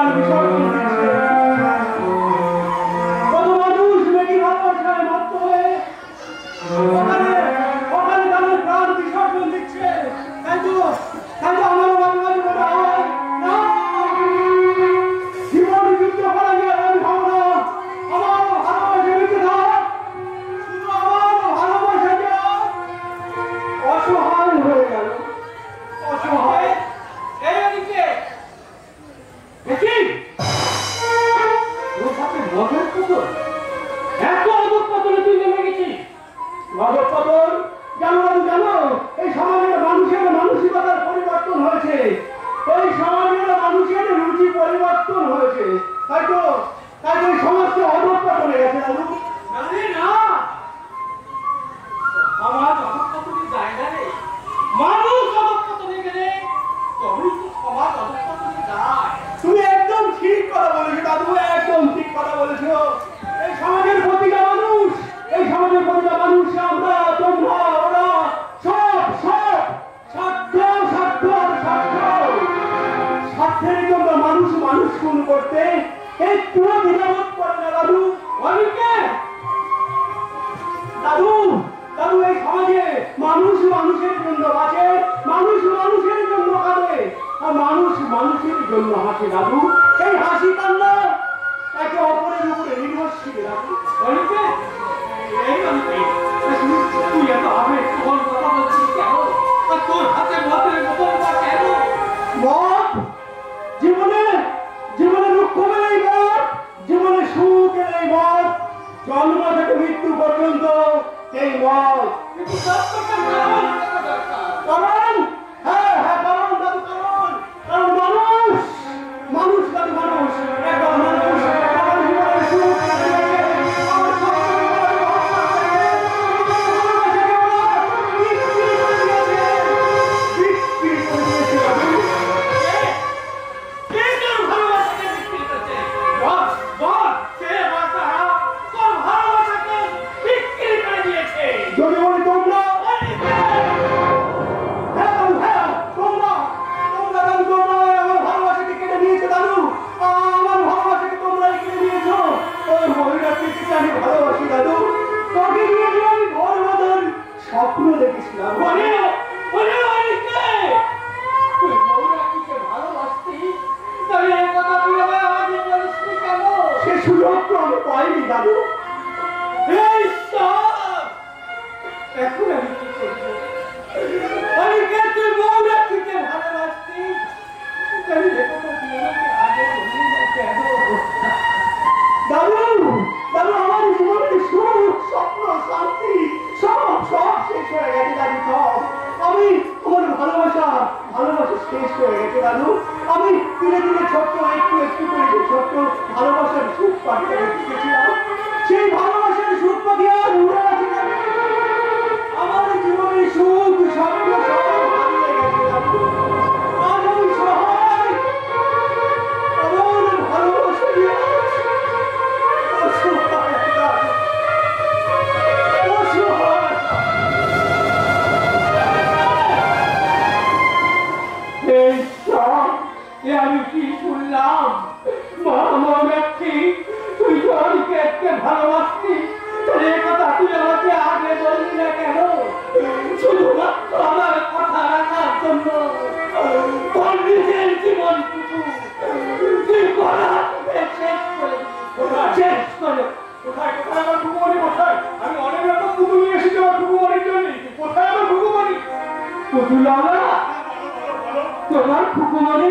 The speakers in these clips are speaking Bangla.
প্রাণ বিসর্জন দিচ্ছে। কত মানুষ মেকি ভালোবাসায় মত্ত হয়ে ওখানে তাদের প্রাণ বিসর্জন দিচ্ছে। তাই তো আমারও মাঝে মাঝে মনে হয় না, জীবন যুদ্ধ করা গিয়ে আমি ভাবো না আমার ভালোবাসা বেঁচে থাক, শুধু আমার ভালোবাসাটা অসহায় হয়ে গেল। অসহায় মদের পুতুল এত অদূর পতনে তুই নেমে গেছিস। মদের পতন জানো এই সমাজের মানুষের মানসিকতার পরিবর্তন হয়েছে, এই সমাজের মানুষের রুচি পরিবর্তন হয়েছে। তাই তো এই সমাজকে অদূর পতনে গেছে। দাদু না, আমার অধঃপতনের জায়গা নেই। মানুষ অধঃপতনে গেলে তবেই তো সমাজ অধঃপতনে যায়। তুমি একদম ঠিক কথা বলেছো দাদু, একদম ঠিক কথা বলেছো। এই সমাজের প্রতিটা মানুষ আমরা, তোমরা, ওরা সব স্বার্থের জন্য মানুষ খুন করতে একটুও দ্বিধাবোধ করে না দাদু। অনেকে দাদু এই সমাজে মানুষ মানুষের জন্য বাঁচে, মানুষ মানুষের জন্য কাঁদে, আর মানুষ মানুষের জন্য হাসে দাদু। এই হাসি কান্না একে অপরের উপরে নির্ভরশীল দাদু। অনেকে তুই এত আবেগ তোমার কথা বলছিস কেন? আর তোর হাতে মদের বোতলটা কেন? মদ জীবনে দুঃখ মেলেই মদ, জীবনে সুখ এলেই মদ, জন্ম থেকে মৃত্যু পর্যন্ত এই মদ। কিন্তু কারণ হ্যাঁ কারণ দাদু, কারণ মানুষ দাদু, মানুষ একদম মানুষ স্বপ্ন দেখেছিলাম। সে সুযোগ তো আমি পাইনি দাদু। এখন আমি কি করবো? তুই মৌরাক্ষীকে ভালোবাসতিস, দাদু আমার জীবনের সুখ স্বপ্ন শান্তি সব শেষ হয়ে গেছে দাদু। সব আমি আমার ভালোবাসা শেষ হয়ে গেছে দাদু। আমি ধীরে ধীরে ছোট্ট একটু করে ছোট্ট ভালোবাসার সুখ পাঠিয়ে শিখেছিলাম, সেই ভালোবাসার সুখ পাঠিয়ে আর উড়ে গেছে দাদু। আমার জীবনের সুখ স্বপ্ন সব হারিয়ে গেছে দাদু। আজ আমি সহায়, আমার ভালোবাসা দিয়ে আমি কি শুনলাম? তুই অনিকেতকে ভালোবাসতি, কথা তুই আমাকে আগে বললি না কেন? শুধুমাত্র আমার কথা রাখার জন্য তোর নিজের জীবনটুকু তুই শেষ করে কোথায় আমার ঠুকুমণি কোথায়? আমি অনেক রকম পুতুল নিয়ে এসেছি আমার ঠুকুমণির জন্য। কোথায় আমার ঠুকুমণি? পুতুল তোমার ঠুকুমণি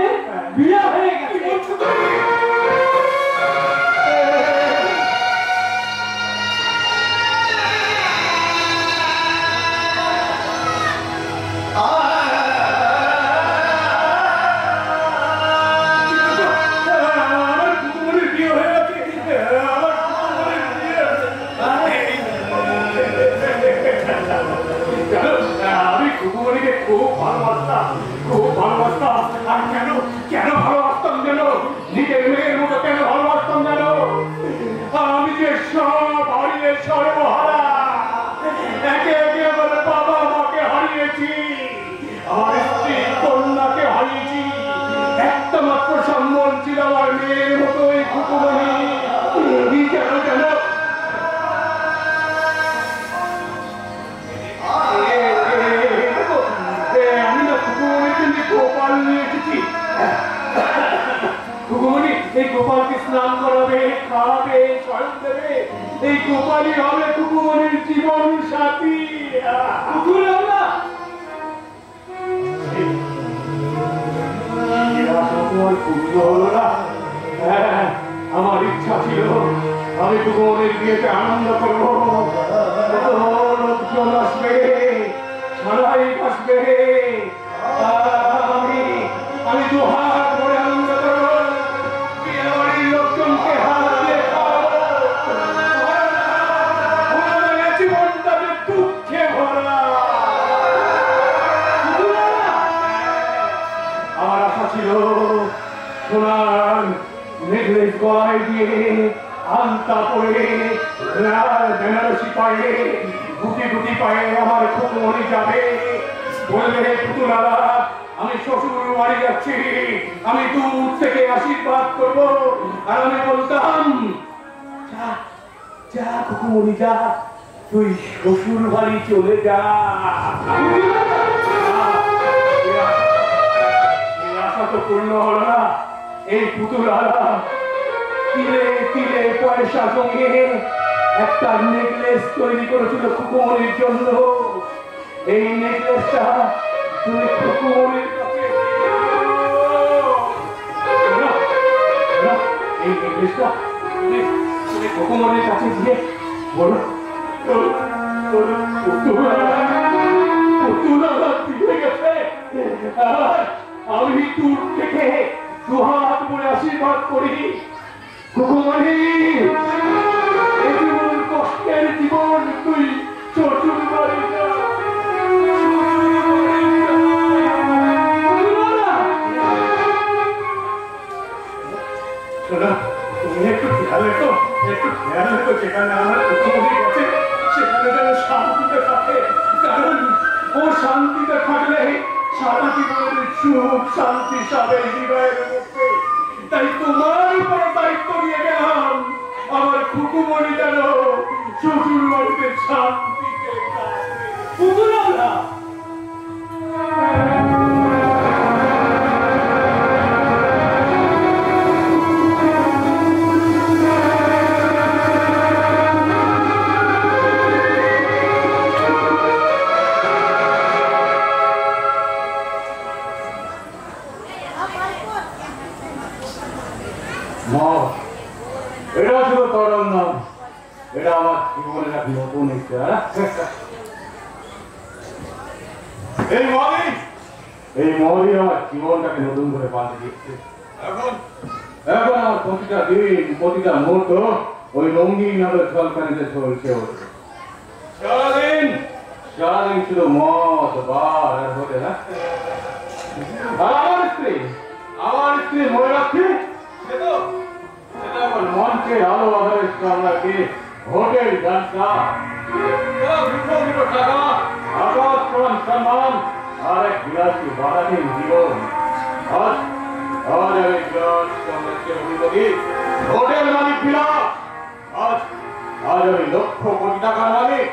বিয়ে হয়ে গেছে। খুব ভালোবাসতাম। আর কেন ভালোবাসতাম যেন? নিজের মেয়ের মতো কেন ভালোবাসতাম যেন? আমি যে সব হারিয়ে সর্বহারা, একে একে আমার বাবা মাকে হারিয়েছি, আমার স্ত্রী কন্যাকে হারিয়েছি, একটা মাত্র সম্বল ছিল আমার মেয়ে। এই গোপালই হবে কুকুমনির জীবন সাথী। কুকুর না হলো না। হ্যাঁ, আমার ইচ্ছা ছিল আমি কুকুমনির বিয়েতে আনন্দ করবো, লোকজন আসবে, সবাই আসবে, আমি দু হাত ধরে আনন্দ করবো, বিয়ে বাড়ির লোকজনকে হাত দিয়ে জীবনটা যে দুঃখে ভরা। আমার আশা ছিল সোনার নেকলেস গলায় দিয়ে, আলতা পরে, বেনারসি পায়ে, গুটি গুটি পায়ে আমার কুকুমনি যাবে, বলবে পুতুলারা আমি শ্বশুর বাড়ি যাচ্ছি, আমি দূর থেকে আশীর্বাদ করবো। আর আমি বলতাম যা যা কুকুমনি যা, তুই শ্বশুর বাড়ি চলে যা। আশা তো পূর্ণ হলো না। এই পুতুলারা তিলে তিলে পয়সা জমিয়ে একটা নেকলেস তৈরি করেছিল কুকুমনির জন্য। এই নেকলেসটা তুমি কুকুমনির কাছে, এই নেকলেসটা তুমি কুকুমনির কাছে দিয়ে বলো পুতুলারা দিয়ে গেছে। আমি দূর থেকে দুহাত বলে আশীর্বাদ করি, কুকুমনি এই জীবন কষ্টের জীবন, তুই শ্বশুর বাড়ি যা। তুমি একটু খেয়াল রেখো, যেখানে আমার কুকুমনি গেছে সেখানে যেন শান্তিতে থাকে, কারণ ও শান্তিতে থাকলে সারা জীবনের সুখ শান্তি সবাই হৃদয়ের মধ্যে। তাই তোমার উপর দায়িত্ব দিয়ে গেলাম, আমার কুকুমনি যেন শ্বশুর বাড়িতে শান্তিতে থাকে। এটা ছিল তরল নাম, এটা আমার জীবনের এক নতুন ইচ্ছা। এই মদি আমার জীবনটাকে নতুন করে পাল্টে দিচ্ছে। এখন আমার প্রতিটা দিন, প্রতিটা মুহূর্ত ওই রঙিন নগর ঝলকানিতে চলছে। সারাদিন শুধু মদ বার আর হতে না। আমার স্ত্রী ময়ূরাক্ষী মঞ্চে আলো আধারে সামলাকে হোটেল যাত্রা, টাকা, আকাশ সম্মান আর এক বিলাসী বাধাহীন জীবন। আজ আমি হোটেল মালিক বিলাস, আজ আমি লক্ষ কোটি টাকার মালিক।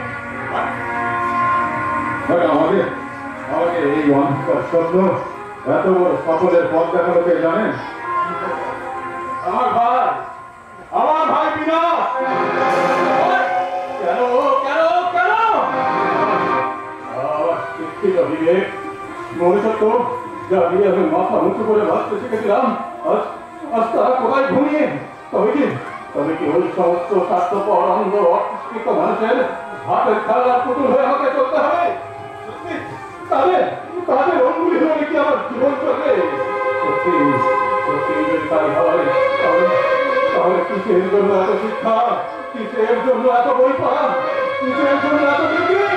আমাকে এই অন্ধকার স্বপ্ন এত বড় সকলের পথ দেখানো কে জানেন? আমার ভাই বিলাস। কেন শিক্ষিত বিবেক মনে সত্য যা দিয়ে আমি মাথা উঁচু করে ভাবতে শিখেছিলাম, আজ তারা কোথায় ঘুমিয়ে? তবে কি ওই সমস্ত স্বার্থপর অন্ধ অশিক্ষিত মানুষের হাতের খেলার পুতুল হয়ে আমাকে চলতে হবে? তাদের অঙ্গুলি হলে কি আমার জীবন চলবে? সত্যি যদি তাই হয় তাহলে কিসের জন্য এত শিক্ষা, কিসের জন্য এত বই পড়া, কিসের জন্য এত ডিগ্রি?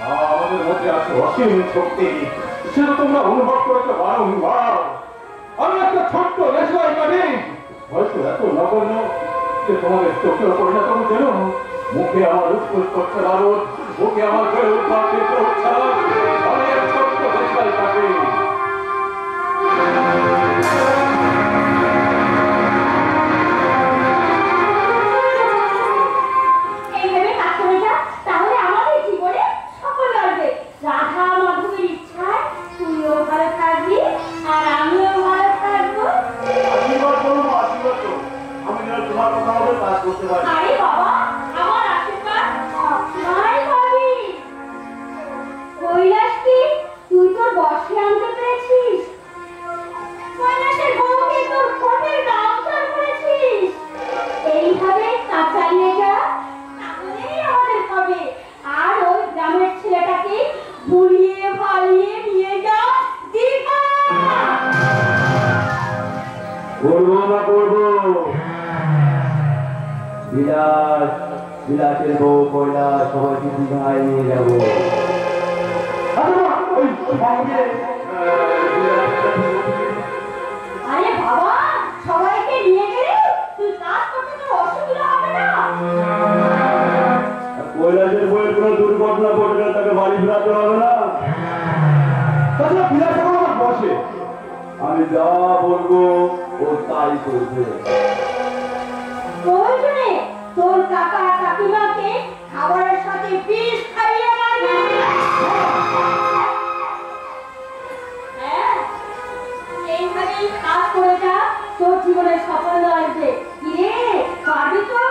আমাদের মধ্যে আছে অসীম শক্তি, সেটা তোমরা অনুভব করেছো বারংবার। আমি একটা ছোট্ট নেশায় কাটি, হয়তো এত নগণ্য যে তোমাদের চোখেও পরিণত যেন মুখে আমার উৎকুল করছে ভারত, মুখে আমার ঘরে উদ্ভাবিত উচ্ছ্বাস। আমি এক ছোট্ট নেশায় কাটি। করতে পারি। বিলাসের বউ কয়লা সবাইকে দীঘায় নিয়ে যাবো। আরে বাবা, সবাইকে নিয়ে গেলে তুই কাজ করতে তোর অসুবিধা হবে না? কৈলাসের বইয়ের কোনো দুর্ঘটনা ঘটলে তাকে বাড়ি ফেরাতে হবে না। তাছাড়া বিলাস এখন আমার বসে, আমি যা বলবো ও তাই করবে। প্রয়োজনে তোর কাকা কাকিমাকে খাবারের সাথে বিষ খাইয়ে মারবে। হ্যাঁ, এইভাবেই কাজ করে যা, তোর জীবনে সাফল্য আসবে। কিরে, পারবি তো?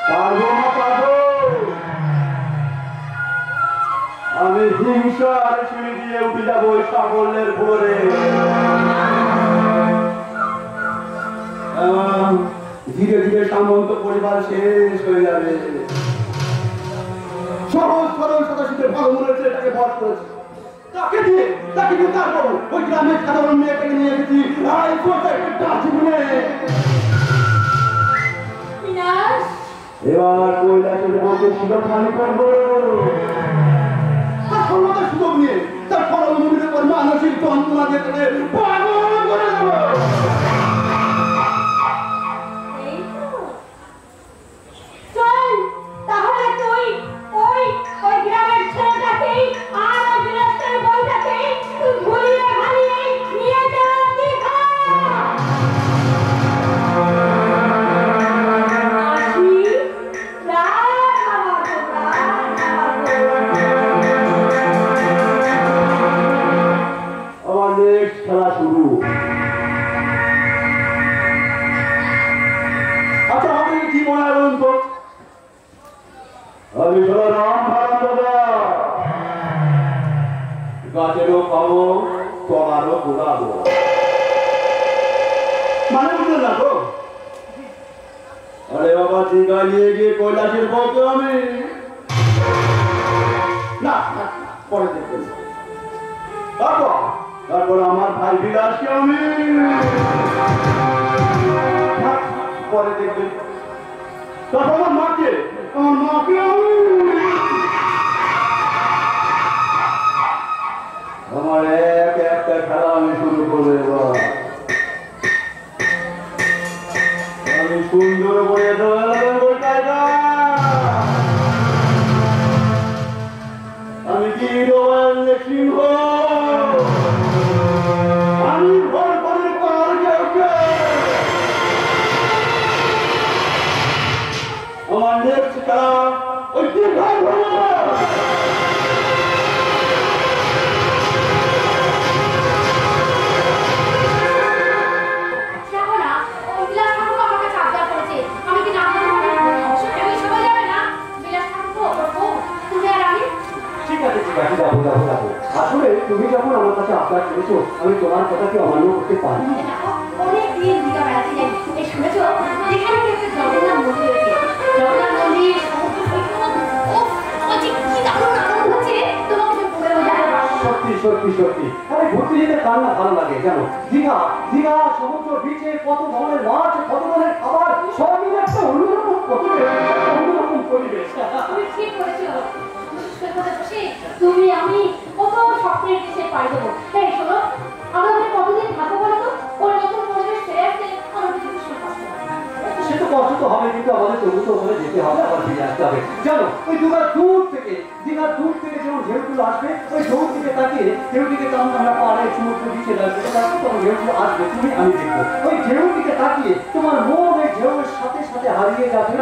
পারবো না পারবো। আমি হিংসার সিঁড়ি দিয়ে উঠে যাবো সাফল্যের ভোরে। ধীরে ধীরে সামন্ত পরিবার শেষ হয়ে যাবে। সহজ সরল সাদাশীতের ভালো মনে হচ্ছে এটাকে বধ করেছে। তাকে দিয়ে তারপর ওই গ্রামের সাধারণ মেয়েটাকে নিয়ে এসেছি জীবনে। এবার কৈলাসের বউকে সুযোগ খালি করবো। সুযোগ নিয়ে তার সরল মনের উপর মানসিক যন্ত্রণা দিয়ে পাগল করে দেবো। খেলা শুরু। আচ্ছা, আমি কি মনে হয় বলুন তো? আমি রাম দাদা, গাছেরও খাবো, তলারও ঘোরাবো। মানে বুঝলেন না তো? আরে বাবা, দীঘা নিয়ে গিয়ে কৈলাসের বউকে আমি না পরে দেখবেন। তারপর আমার ভাই বিলাসকে আমি পরে দেখবেন। তারপর আমার মাকে আমার এক একটা খেলা আমি শুরু করবো। এবার আমি সুন্দর করে আমি কি সিংহ, আমি ভর করে আমার নেক্সট খেলা ওই দীঘা আসলে তুমি যখন আমার কাছে আবদার করেছো, আমি তোমার কথাকে অমান্য করতে পারি। অনেক দিন দীঘা বেড়াতে যাই, এই শুনেছো যেখানে কি একটা জগন্নাথ মন্দির আছে, জগন্নাথ মন্দির সমুদ্র সৈকত, ও আমার যে কি দারুণ আনন্দ হচ্ছে, তোমাকে যে বলেও যাবে না। সত্যি সত্যি সত্যি, আরে ঘুরতে যেতে কার না ভালো লাগে জানো? দীঘা দীঘা সমুদ্র বিচে কত ধরনের মাছ, কত ধরনের খাবার, সব মিলে একটা অন্যরকম পরিবেশ। তুমি ঠিক বলেছো, তুমি আমি কত স্বপ্নের দেশে পাই দেবো। এই শোনো, আমাদের কতদিন থাকবো বলো তো? ওর নতুন পরিবেশ ফিরে আসতে আমার কিছু ভীষণ কষ্ট হয়। সে তো কষ্ট তো হবে, কিন্তু আমাদের তবু তো ওখানে যেতে হবে, আবার ফিরে আসতে হবে। জানো, ওই দীঘার দূর থেকে যেমন ঢেউগুলো আসবে, ওই ঢেউ থেকে তাকিয়ে ঢেউটিকে তেমন আমরা পাড়ে সমুদ্র দিকে লাগবে, তখন ঢেউগুলো আসবে, তুমি আমি দেখবো। ওই ঢেউ দিকে তাকিয়ে তোমার মন ওই ঢেউয়ের সাথে সাথে হারিয়ে যাবে।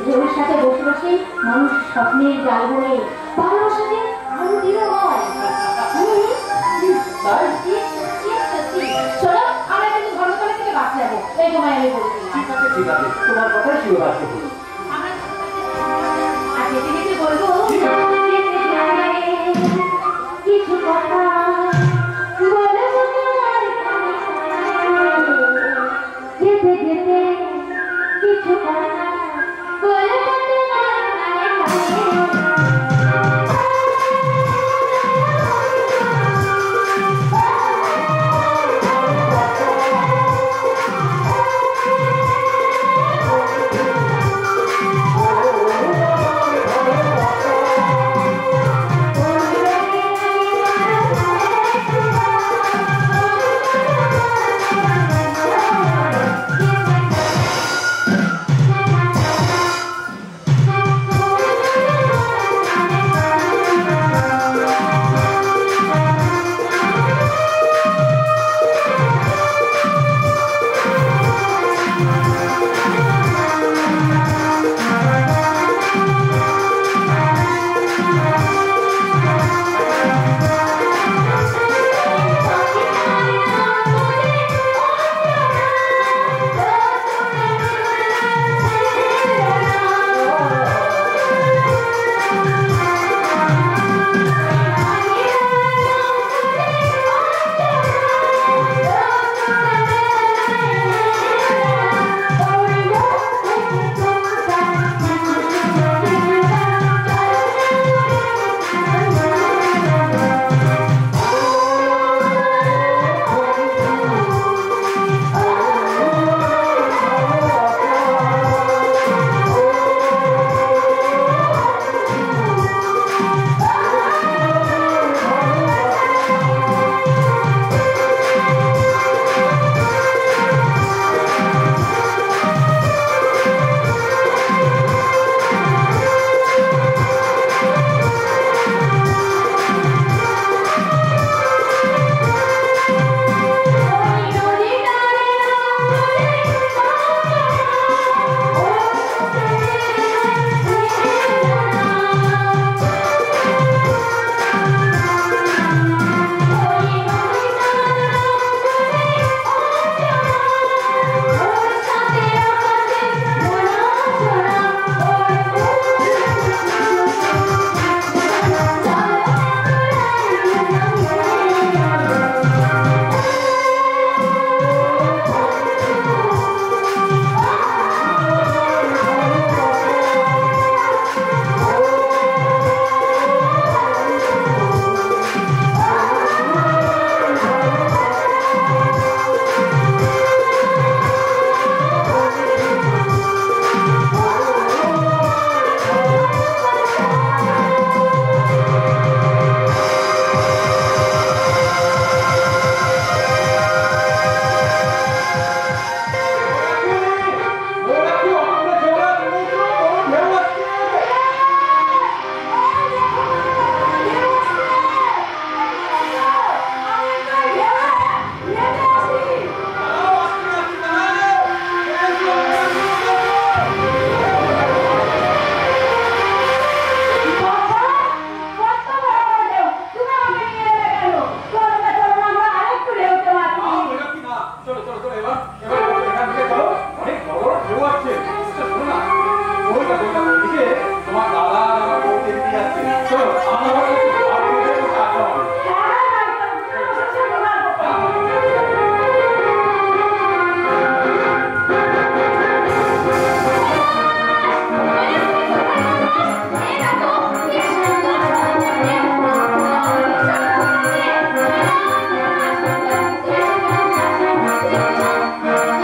ঢেউয়ের সাথে বসে বসে মানুষ স্বপ্নের জাল বলে ভালোবাসাতে আরো দৃঢ় হয়। চলো, আমরা কিন্তু ধর্মতলা থেকে বাস যাবো, এই সময় আমি বলছি। ঠিক আছে তোমার কথাই ছিল। আর যেতে যেতে বলবো কিছু কথা যেতে যেতে কিছু কথা চলো এবার এখান থেকে চলো, অনেক বড় বড় ঢেউ আসছে। আচ্ছা, শোনো না, ওইটা ওদিকে তোমার দাদা আর আমার বউকে নিয়ে যাচ্ছে। চলো আমরা ঘরে যাচ্ছি, আর তোমাদের বসে আড্ডা হবে। Thank you.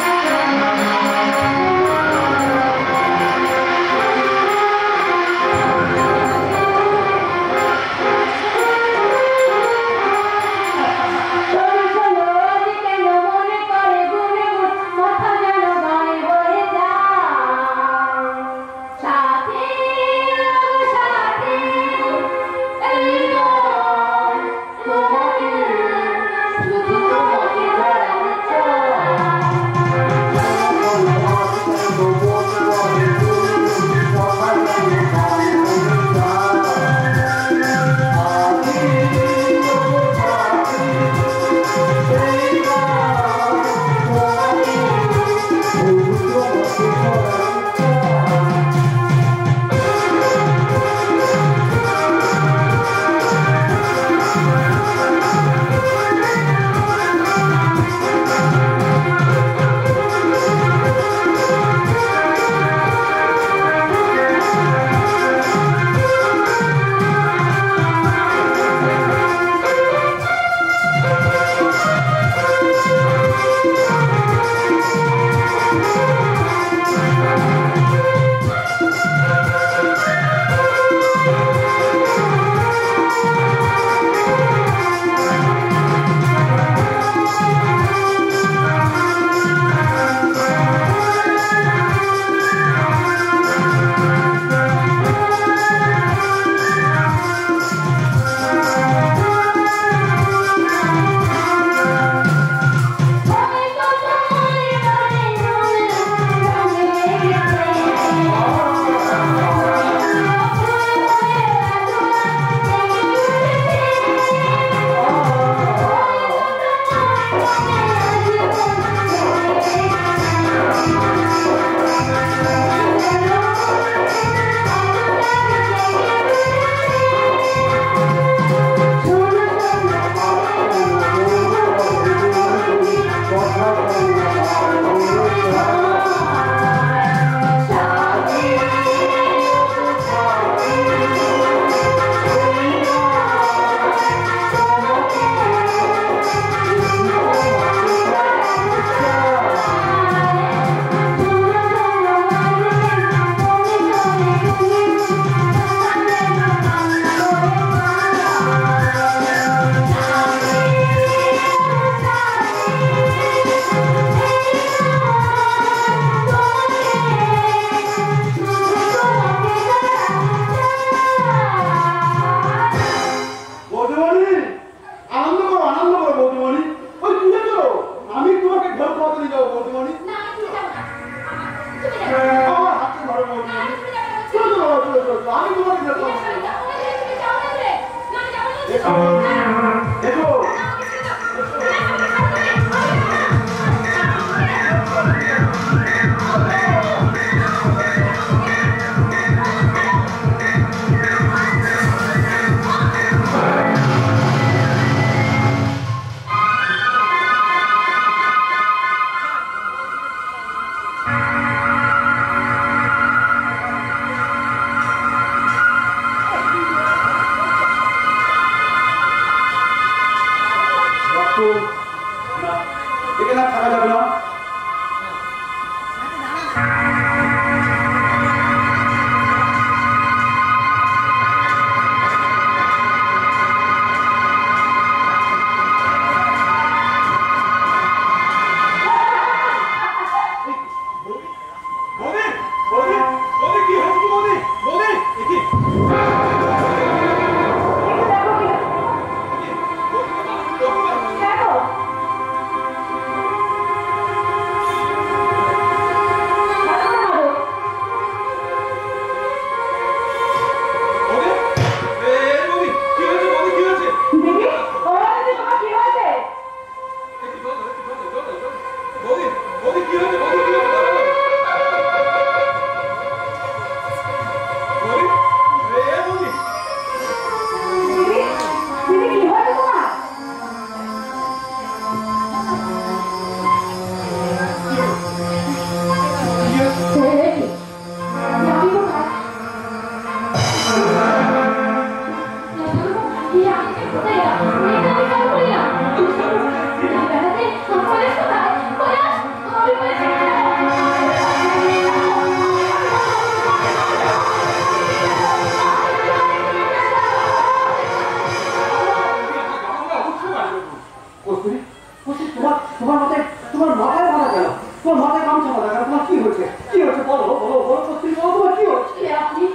হচ্ছে কি হচ্ছে বলো বলো বলো সত্যি বলো তোমার কি হচ্ছে কে আপনি?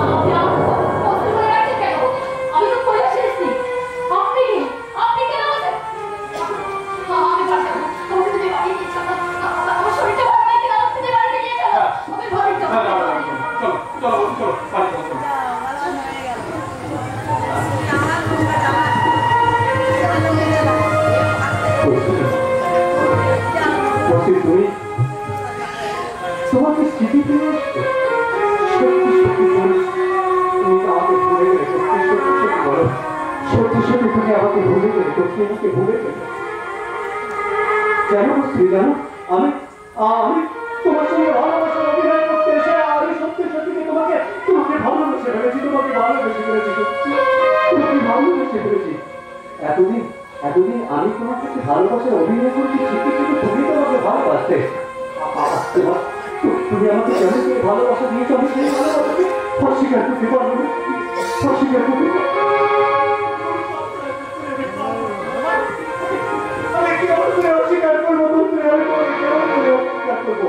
আপনি আমাকে কষ্ট করে রাখছেন কেন? আমি তো কৈলাস এসেছি। আপনি কি? আপনি কেন আমাকে? আমি পারছি না। আমাকে তুমি বাড়ি নিয়ে চলো। আমার শরীরটা ভালো লাগছে না। আমাকে তুমি বাড়িতে নিয়ে চলো। আমি বাড়ি যাবো। চলো চলো চলো বাড়ি চলো তুমি তোমাকে স্মৃতি ফিরে এসছে সত্যি সত্যি বলিস তুমি তো আমাকে ভুলে গেলে সত্যি সত্যি সত্যি বলো সত্যি সত্যি তুমি আমাকে ভুলে গেলে সত্যি আমাকে ভুলে গেলে জানো স্ত্রী জানো আমি আমি তোমার সঙ্গে ভালোবাসার অভিনয় করতে এসে আমি সত্যি সত্যি তোমাকে তোমাকে ভালোবেসে ফেলেছি তোমাকে ভালোবেসে ফেলেছি সত্যি তোমাকে ভালোবেসে ফেলেছি এতদিন এতদিন আমি তোমার কাছে ভালোবাসার অভিনয় করছি ঠিকই কিন্তু তুমি তোমাকে ভালোবাসতে তুমি আমাকে কেন করে ভালোবাসা দিয়েছো আমি সেই ভালোবাসাকে অস্বীকার করতে পারবো না অস্বীকার করতে আমি কেমন করে অস্বীকার করবো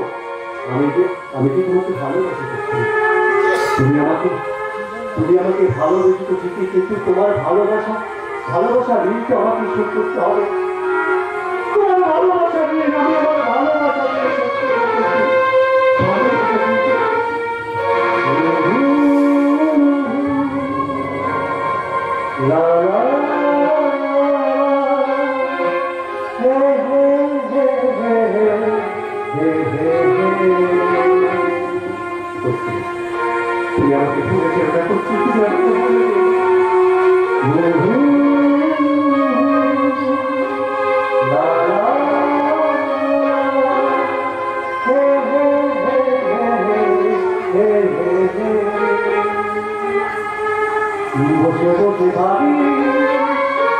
আমি যে তোমাকে ভালোবাসি তুমি আমাকে ভালোবেসে তো ঠিকই কিন্তু তোমার ভালোবাসা ঋণটা আমাকে শোধ করতে হবে তোমার ভালোবাসা ঋণ আমি আমার ভালোবাসা দিয়ে শোধ করতে লা লা হে হে হে হে হে তুমি আমাকে ভুলে যেও না করছি তুমি আমাকে ভুলে বসে বসে ভাবি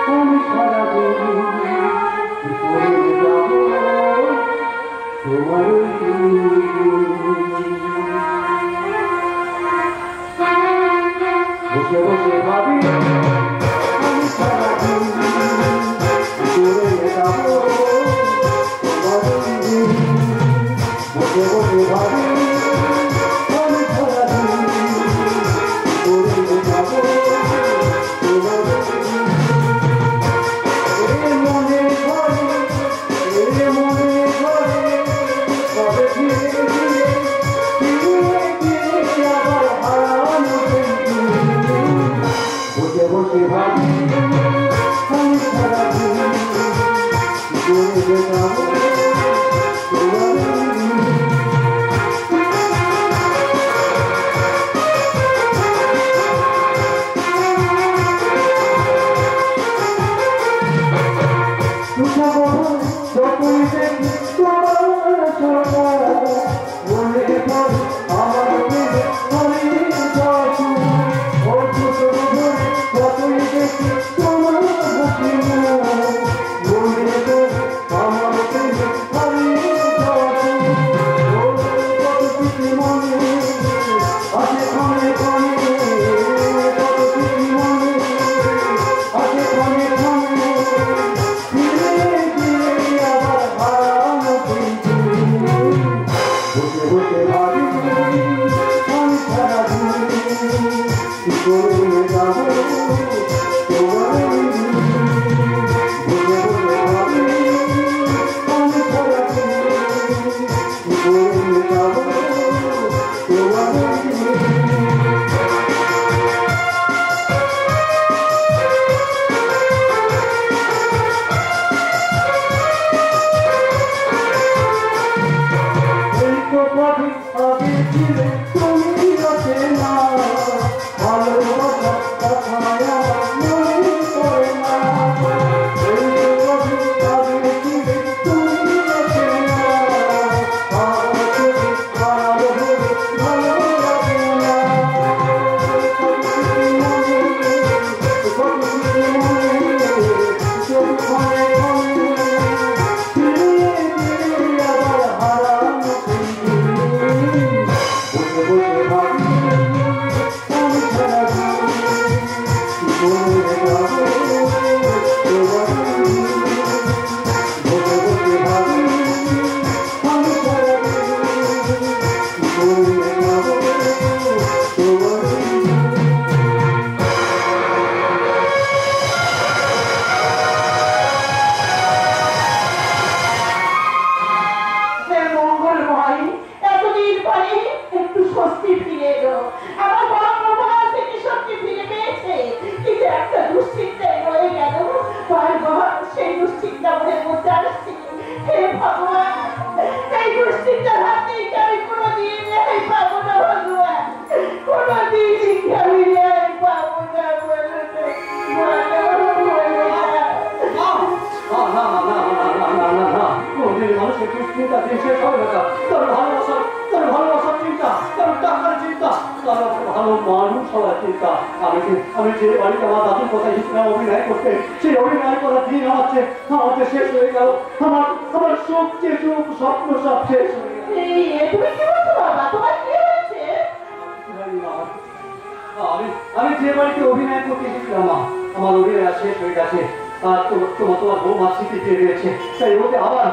আমি সারাদিন কি করে যাব তোমার বসে বসে ভাবি আমি সারাদিন কি করে যাব তোমার বসে বসে ভাবি আমি সারাদিন কি করে যাব এই দুশ্চিন্তার হাত থেকে আমি কোনোদিন রেহাই পাবো না ভগবান, কোনোদিন আমি রেহাই পাবো না। মানুষের চিন্তা দিন শেষ হবে না। তার ভালোবাসার চিন্তা, তার টাকার চিন্তা, তার ভালো মানুষ হওয়ার চিন্তা। আমি যে বাড়িতে আমার দাদুর কথা হিসেবে অভিনয় করতে, সেই অভিনয় করার দিন আমার শেষ হয়ে গেল। আমার সুখ যে সুখ স্বপ্ন সব শেষ হয়ে গেল। তুমি কি বলছো বাবা, তোমার কি হয়েছে? আমি যে বাড়িতে অভিনয় করতে এসেছিলাম আমার অভিনয় শেষ হয়ে গেছে। আর তোমার বৌমা স্মৃতি দিয়ে দিয়েছে, তাই ওতে আবার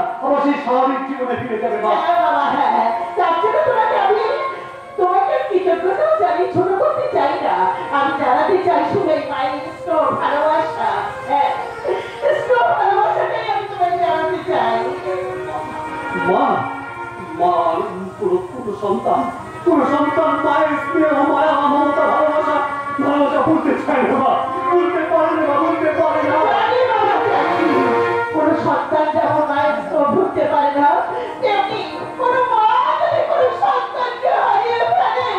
সেই স্বাভাবিক জীবনে ফিরে যাবে। মা তার জন্য তোমাকে কৃতজ্ঞতাও জানি, ছোট করতে চাই না। আমি জানাতে চাই শুনে মায়ের ভালোবাসা, ভালোবাসাটাই আমি তোমাকে জানাতে চাই। মা পুরো সন্তান মায়ের স্নেহ, মায়া, মমতা, ভালোবাসা বলতে চাই না। মা বলতে পারে না, বলতে পারে না। কোনো সন্তান যেমন মায়ের স্নেহ ভুলতে পারে না, তেমনি কোনো মা যদি কোনো সন্তানকে হারিয়ে ফেলে,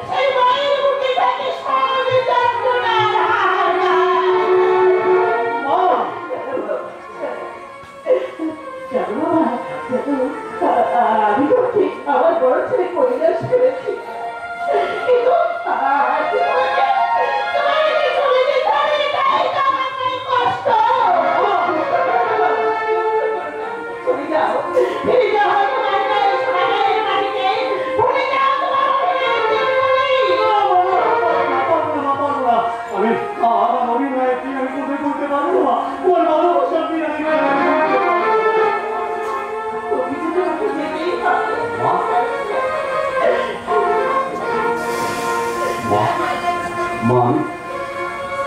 সেই মায়ের বুকে থাকে সহজে যন্ত্রণা। আমি তো ঠিক আমার বড় ছেলে কৈলাস করেছি, কিন্তু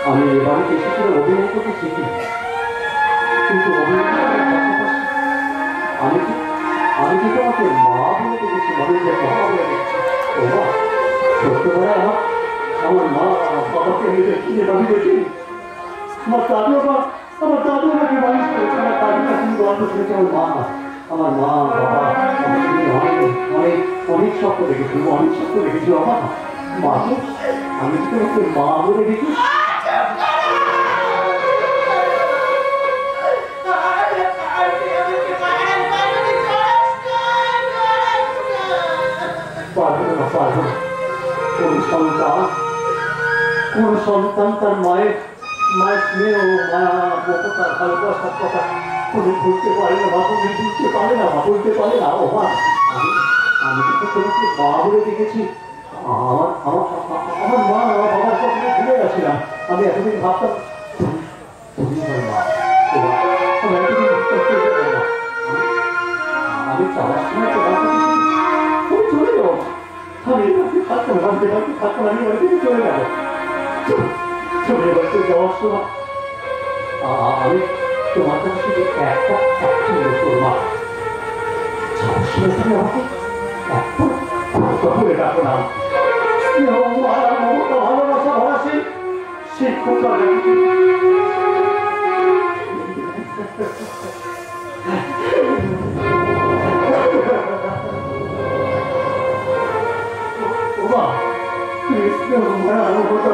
আমি এবারে এসেছিলাম অভিনয় করতে শিখি, কিন্তু আমি কি তোমাকে মা বলে দেখেছি, মানুষের মা বলে দেখছি। ও মা, ছোট্টবেলায় আমার মা বাবাকে কিনে বাড়ি দেখি। আমার দাদু আমাকে বাড়ি করেছে। আমার দাদুটা কিন্তু গল্প শুনেছে আমার মা বাবা অনেক স্বপ্ন দেখেছি, আমার মা। আমি কি তোমাকে মা বলে দেখি? কোন সন্তান তার মায়ের স্নেহ, মায়া, মমতা, ভালোবাসার কথা কোনো ভুলতে পারে না, বলতে পারে না। ও মা, আমি কিন্তু তোমাকে মা বলে দেখেছি। আমার মা বাবার কথা ভুলে গেছিলাম। আমি এতদিন ভাবতাম তুমি আমার মা। আমি চাওয়ার সময় তুমি চলে যাও। আমি থাকবো না, আমি বাড়ি থেকে চলে যাবো। তুমি বাড়িতে যাওয়ার সময় আমি তোমার কাছে শুধু একটা মা, যাওয়ার সময় তুমি আমাকে করে ডাকো না। ভালোবাসা ভরা সেই খোঁজা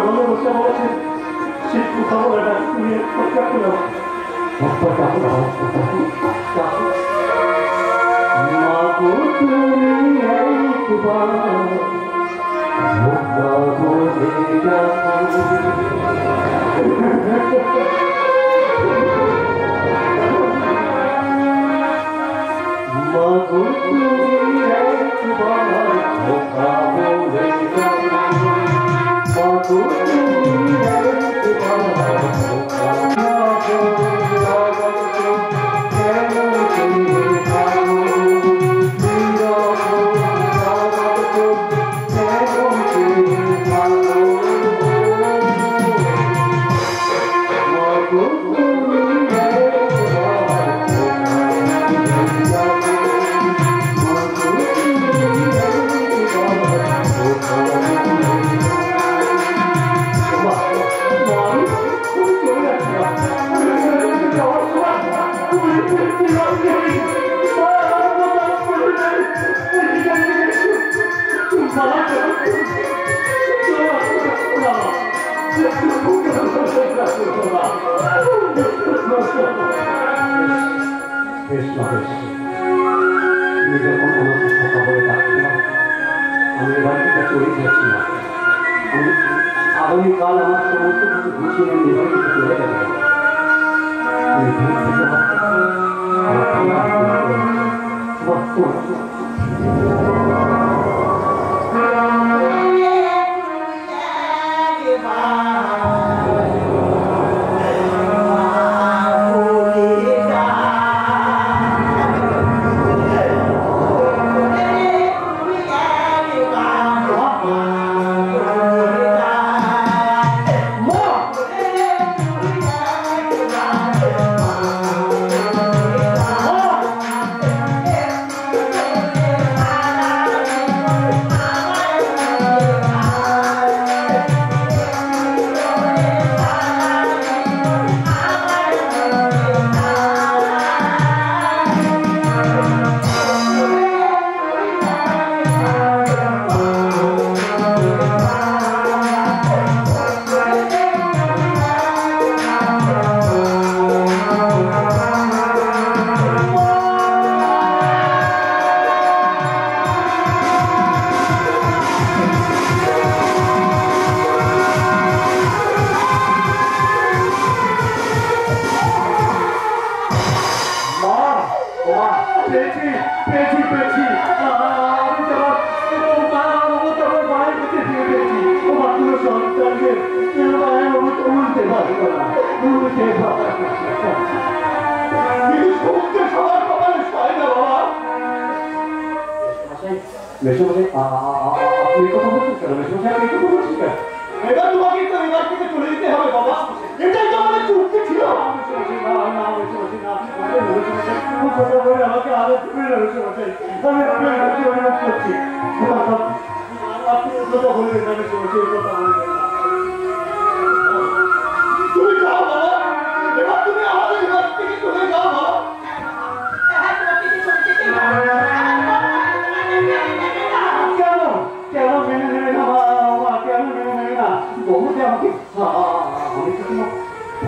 ভালোবাসা বলেছে সেই কথা বলে তুমি ডাকো না। মাগো তুমি একবার কৃষ্ণ কৃষ্ণ তুমি যখন আমাকে কথা বলে ডাকছো না আমি এবার থেকে চলে যাচ্ছি না আমি আগামীকাল আমার সমস্ত কিছু গুছিয়ে নিয়ে নিজেকে চলে যাবো তুমি ভুল থেকে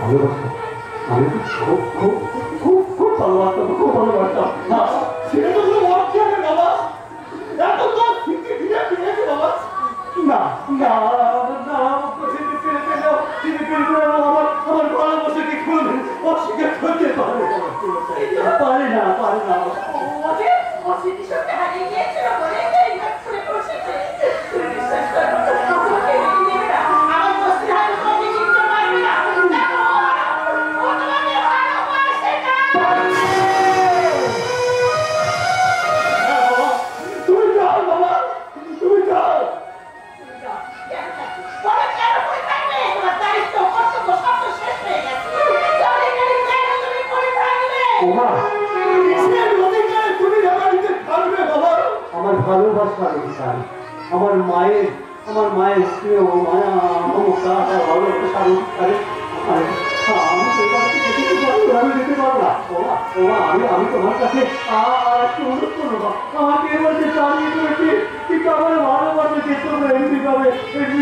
Thank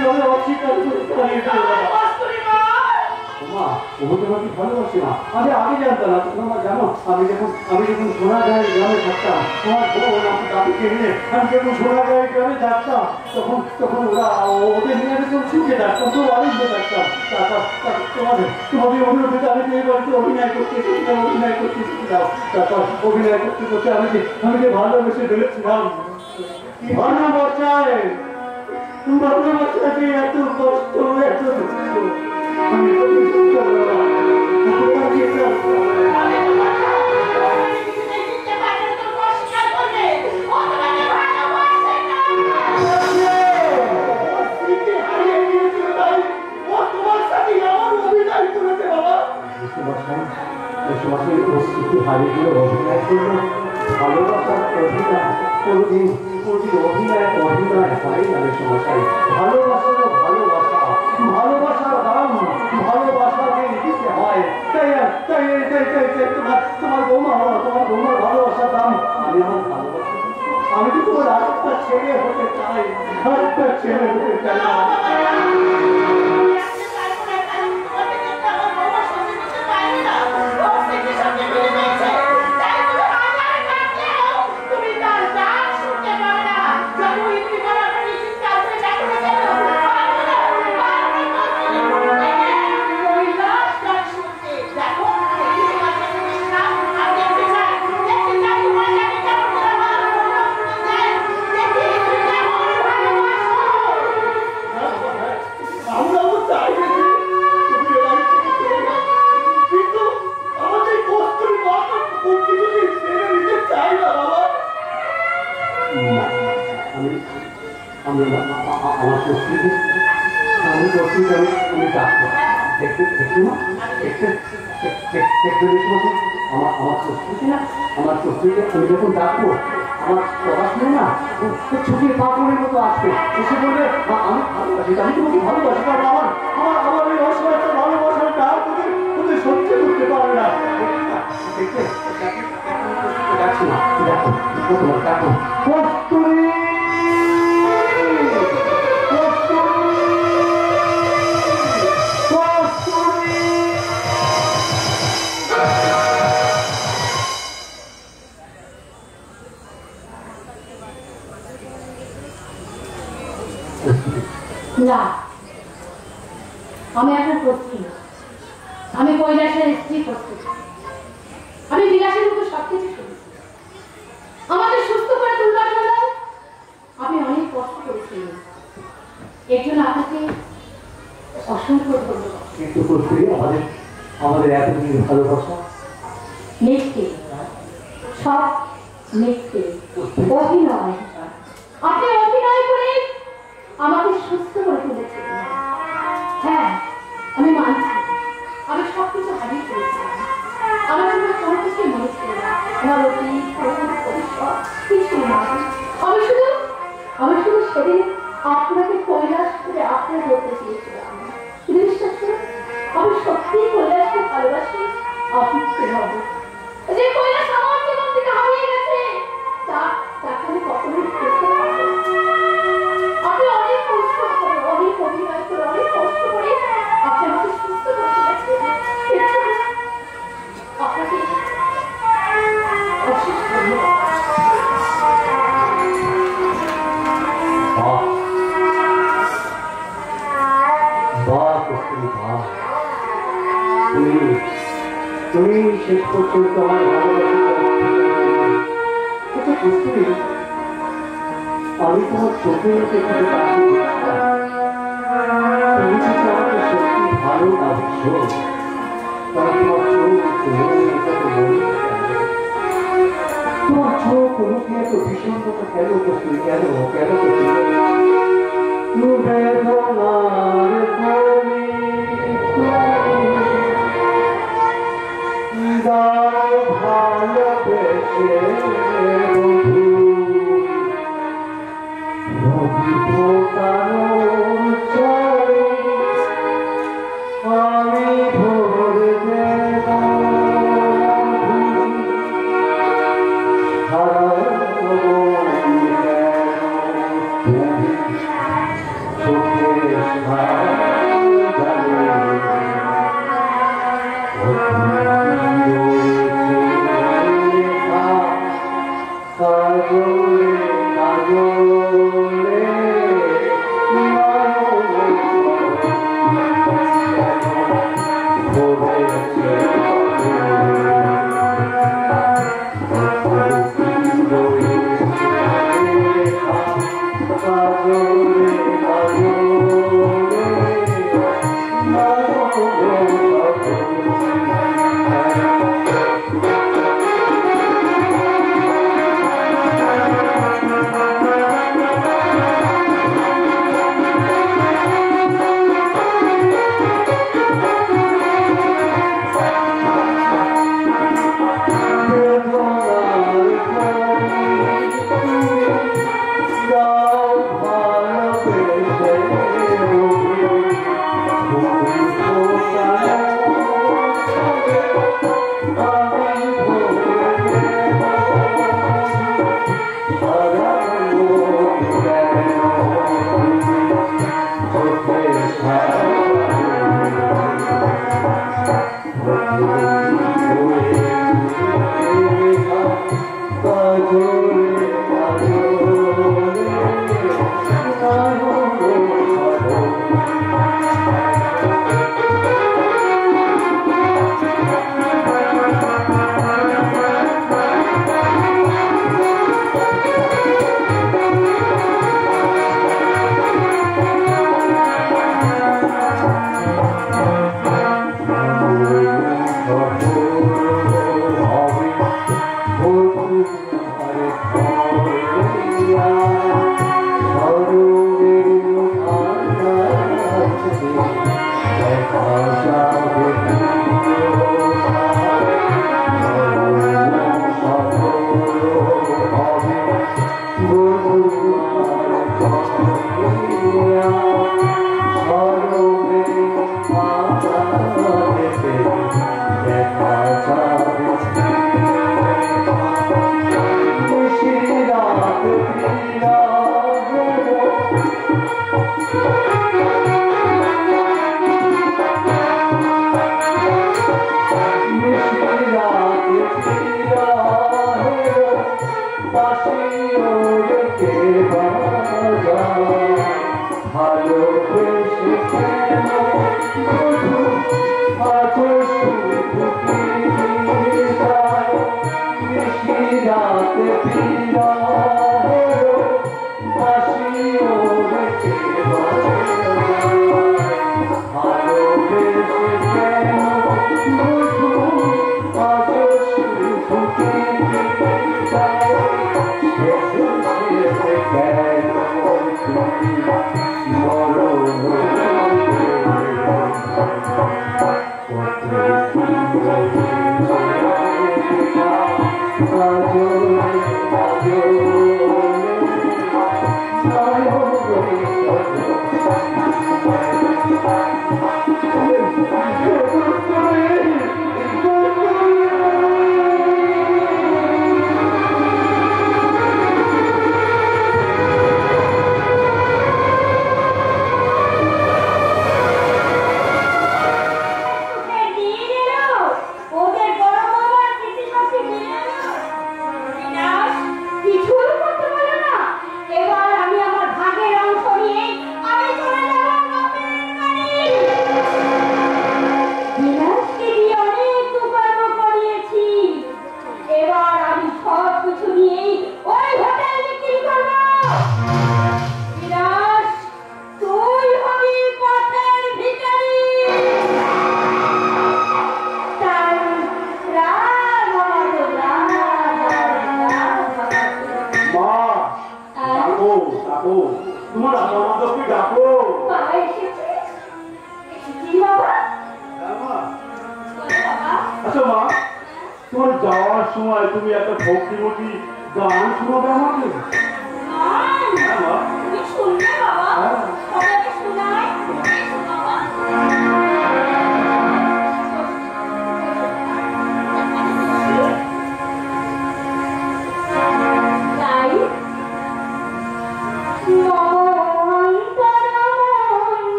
you. আমি আমার প্রস্তুতি আমি ডাকবো দেখতে না দেখতে আমার প্রস্তুতি না আমার প্রস্তুতি আমি যখন ডাকবো আমার কথা শুনে না ছুটির পাপড়ের মতো আসবে এসে বলবে আমি ভালোবাসি আমি তোমাকে ভালোবাসি কারণ আমার ওই অসহায়তা ভালোবাসাটা ওদের সহ্য করতে পারবে না দেখতে ডাকছি না দেখো তোমার ডাকো কষ্টরে না আমি এখন প্রস্তুত আমি কৈলাসের স্ত্রী প্রস্তুত আমি বিলাসের মতো সবকিছু শুনেছি আমাদের সুস্থ করে তুলবার জন্য আমি অনেক কষ্ট করেছি এর জন্য আপনাকে অসংখ্য ধন্যবাদ কিন্তু প্রস্তুতি আমাদের এতদিন ভালোবাসা মিথ্যে সব মিথ্যে অভিনয় আপনি অভিনয় করে আমাকে সুস্থ করে তুলেছেন হ্যাঁ আমি মানছি আমি সবকিছু হারিয়ে ফেলেছিলাম আমার জীবনে কোনো কিছুই মনে ছিল না আমার অতীত ভবিষ্যৎ কিছুই না আমি শুধু সেদিন আপনাকে কৈলাস করে আপনি বলতে চেয়েছিলাম শুধু বিশ্বাস করুন আমি সত্যিই কৈলাসকে ভালোবাসি আপনাকে হব যে কৈলাস আমার জীবন থেকে হারিয়ে গেছে তাকে আমি কখনোই করতে পারবো আপনি অনেক কষ্ট করে অনেক অভিনয় করে অনেক কষ্ট করে আপনি আমাকে সুস্থ করে তুলেছেন আপনাকে অশেষ ধন্যবাদ তুমি শেষ পর্যন্ত আমার আমি তোমার চোখে তুমি আমাকে সত্যি ভালো লাগছো তোমার চোখ মুখে এত ভীষণতা কেন করছি কেন করছি Yeah.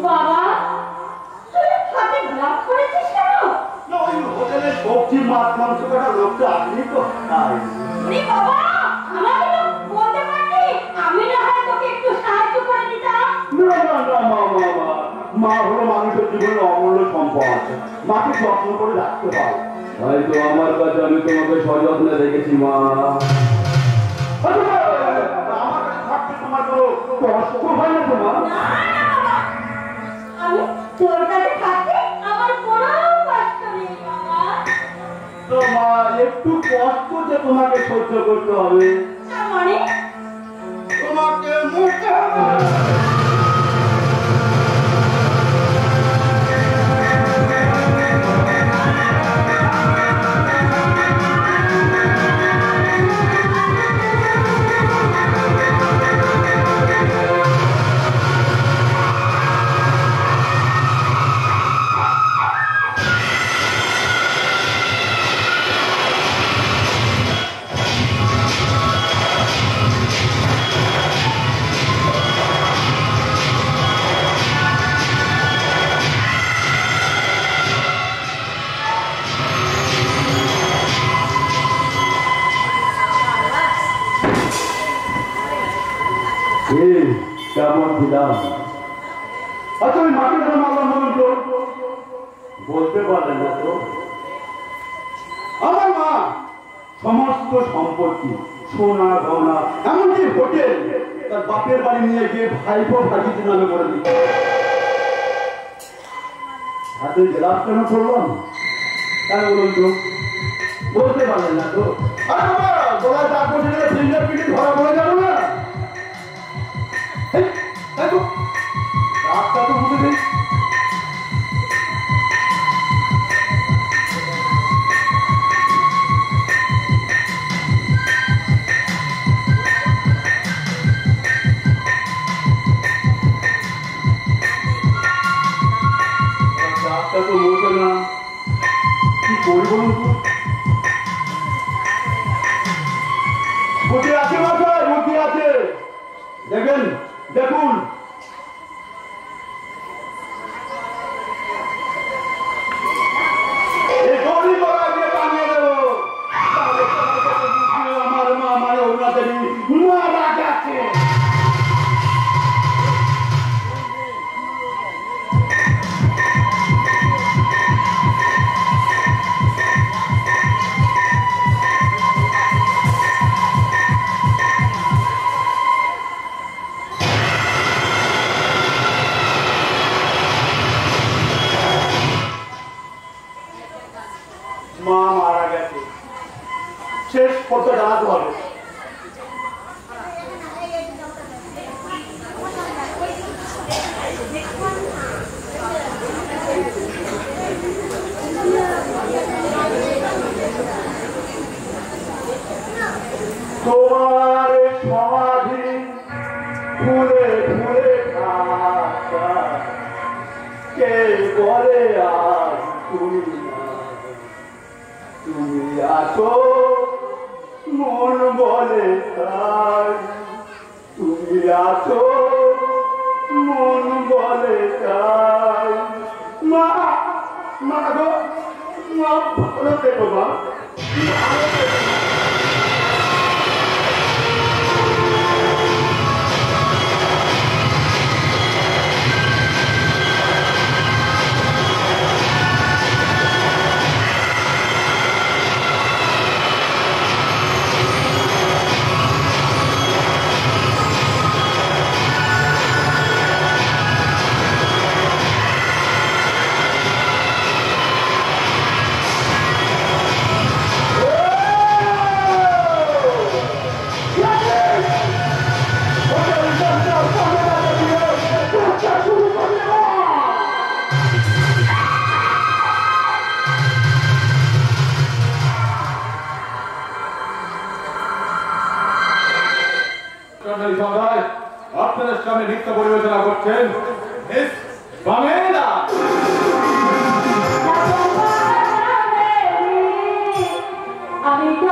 বাবা তুই হাতে গ্লাভ করেছিস কেন? না ওই হোটেলে সবজি মাছ মাংস কাটা লোকটা আপনি তো তাই আরে বাবা আমাকে তো বলতে পারতি, আমি না হয় তোকে একটু সাহায্য করে দিতাম। না না না মা হলো মানুষের জীবনের অমূল্য সম্পদ, মাকে যত্ন করে রাখতে হয়। তাই তো আমার কাছে আমি তোমাকে সযত্নে রেখেছি মা। আমার কাছে থাকতে তোমার কোনো কষ্ট হয় না তোমার? না না বাবা, আমি তোর কাছে থাকতে আমার কোনো কষ্ট নেই বাবা। তো মা একটু কষ্ট যে তোমাকে সহ্য করতে হবে, তার মানে তোমাকে মরতে হবে। কেমন দিলাম? আচ্ছা ওই মাকে কেন মারলাম বলুন তো? বলতে পারলেন না তো? আমার মা সমস্ত সম্পত্তি সোনা গহনা এমনকি হোটেল তার বাপের বাড়ি নিয়ে গিয়ে ভাইপো ভাগিতে নামে করে দিত। হাতে গ্লাস কেন করলাম? কেন বলুন তো? বলতে পারলেন না তো? আরে বাবা গলায় দাগ বসে গেলে ফিঙ্গার প্রিন্ট ধরা পড়ে যাবে না? এই, দেখো রাতটা তো বুঝে নেই। রাতটা তো মোটে না, কি করি বলুন তো? বুদ্ধি আছে মাথায়, বুদ্ধি আছে। দেখেন দেখুন এই দড়ি গলা দিয়ে টানিয়ে দেবো। তাহলে তোমার কাছে বুঝবে আমার মা মানে অরুণা দেবী মারা গেছে। মা মারা গেছে, শেষ করতে জানাতে হবে। তোমার সমাধি ফুলে ফুলে থাকা কে বলে আর তুমি তুমি আছো মন বলে তাই, তুমি আছো মন বলে তাই। মা মা গো মা ভালো থেকো মা, ভালো থেকো। আপনাদের সামনে নৃত্য পরিবেশনা করছেন মিস বামেলা। আমি তো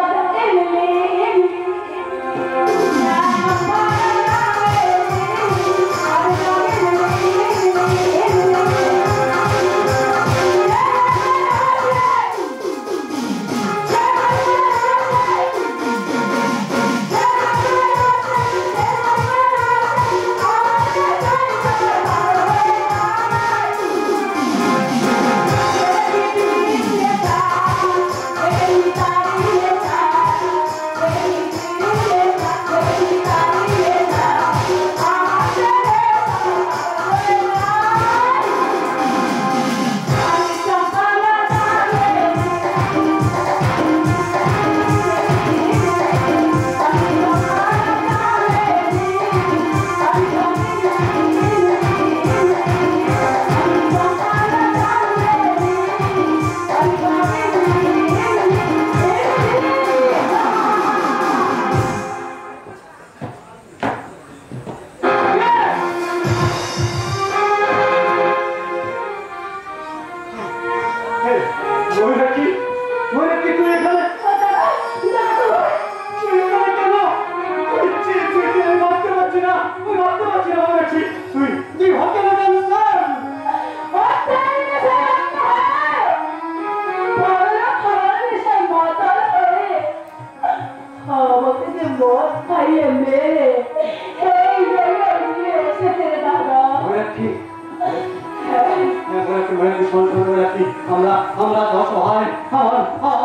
আমরা অসহায়,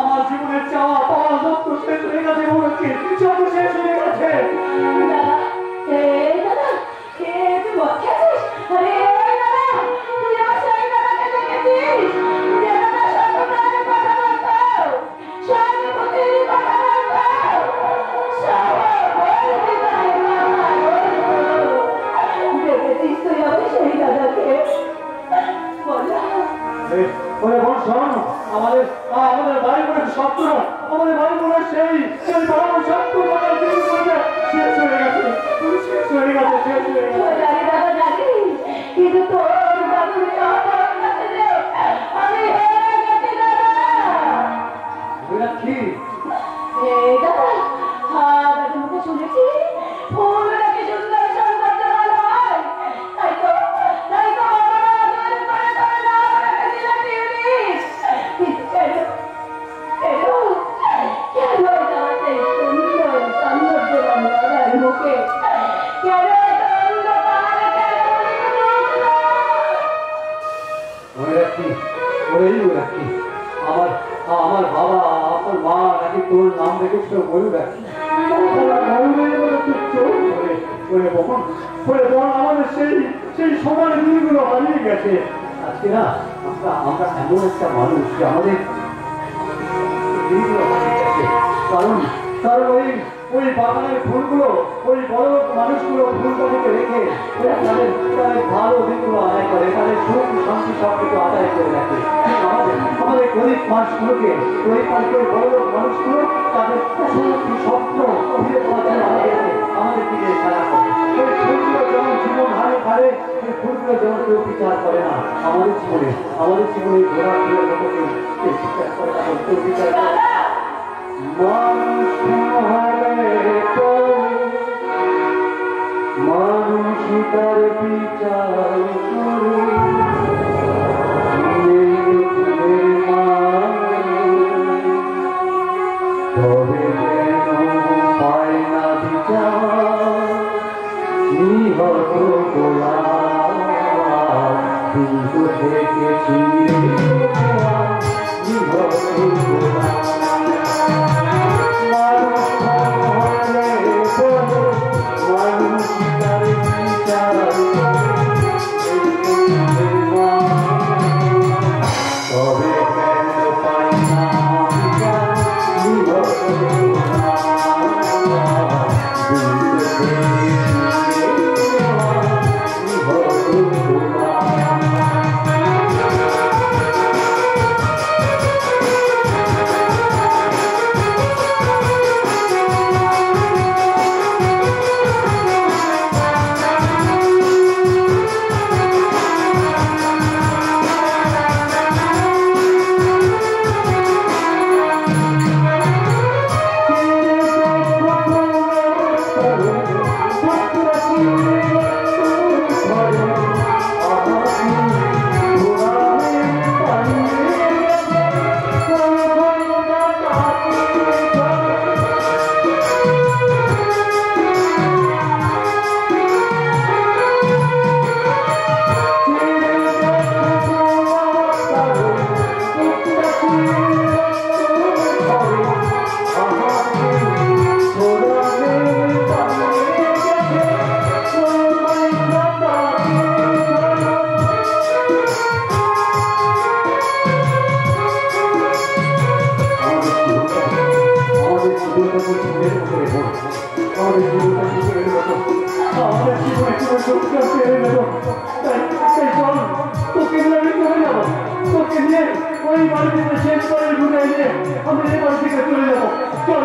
আমার জীবনের চাওয়া পাওয়া সব শেষ হয়ে গেছে, মৌরক্ষী সব শেষ হয়ে গেছে। আমাদের বাড়ি মনে শব্দ, আমাদের বাড়ি মনে সেই বড় শব্দ শেষ হয়ে গেছে, শেষ হয়ে গেছে, শেষ হয়ে গেছে। কিন্তু তোর দাদুর আমি কি দাদা মুখে শুনেছি ফুল নাকি সুন্দর সৌন্দর্য হয়, তাই তো আমার বাবা আমার মা নাকি তোর নাম রেখেছিল ময়ূর রাখি। আমাদের সেই সমান দিনগুলো হারিয়ে গেছে। আজকে না আমরা এমন একটা মানুষ যে আমাদের দিনগুলো হারিয়ে গেছে, কারণ ওই বাগানের ফুলগুলো, ওই বড় মানুষগুলো ফুলটাকে রেখে তাদের ভালো দিনগুলো আদায় করে, তাদের সুখ শান্তি সব কিছু আদায় করে রাখে। আমাদের গরিব মানুষগুলোকে, গরিব বড় মানুষগুলো তাদের স্বপ্ন আমাদের দিকে খেলা করে। ওই ফুলগুলো যেমন জীবন হারে হারে, ওই ফুলগুলো যেমন কেউ বিচার করে না আমাদের জীবনে ঘোরা ফুলের মতো কেউ বিচার করে না, কেউ বিচার করে মানুষ তার বিচার তবে কেন পায় না বিচার নিহত গোলাম কিন্তু দেখেছি নিহত গোলাম। শেষ করে ঘুরে এলে আমি এবার থেকে চলে যাবো। চল